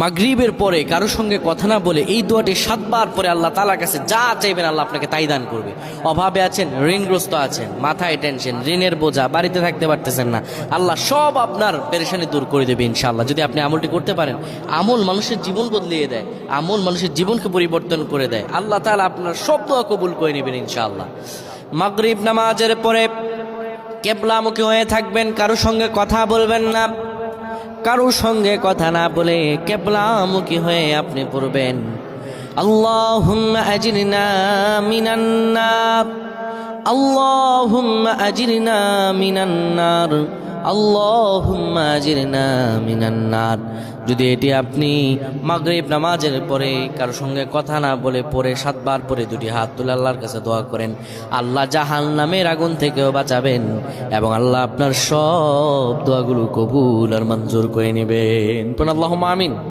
মাগরিবের পরে কারো সঙ্গে কথা না বলে এই দোয়াটি 7 বার পরে আল্লাহ তাআলার কাছে যা চাইবেন আল্লাহ আপনাকে তাই দান করবে। অভাবে আছেন, ঋণগ্রস্ত আছেন, মাথায় টেনশন, ঋণের বোঝা, বাড়িতে থাকতে পারতেছেন না, আল্লাহ সব আপনার পেরেশানি দূর করে দেবে ইনশাআল্লাহ, যদি আপনি আমলটি করতে পারেন। আমল মানুষের জীবন বদলিয়ে দেয়, আমল মানুষের জীবনকে পরিবর্তন করে দেয়। আল্লাহ তাআলা আপনার সব দোয়া কবুল করে নেবেন ইনশাআল্লাহ। মাগরিব নামাজের পরে কিবলামুখী হয়ে থাকবেন, কারো সঙ্গে কথা বলবেন না, কারো সঙ্গে কথা না বলে কিবলামুখী হয়ে আপনি পড়বেন আল্লাহুম্মা আজরিনা মিনান নার, আল্লাহুম্মা আজরিনা মিনান নার, আল্লাহুম্মা আজরিনা মিনান নার। যদি এটি আপনি মাগরিব নামাজের পরে কারো সঙ্গে কথা না বলে পড়ে 7 বার পরে 2টি হাত তুলে আল্লাহর কাছে দোয়া করেন, আল্লাহ জাহান্নামের আগুন থেকেও বাঁচাবেন এবং আল্লাহ আপনার সব দোয়াগুলো কবুল আর মঞ্জুর করে নেবেন। আল্লাহুম্মা আমিন।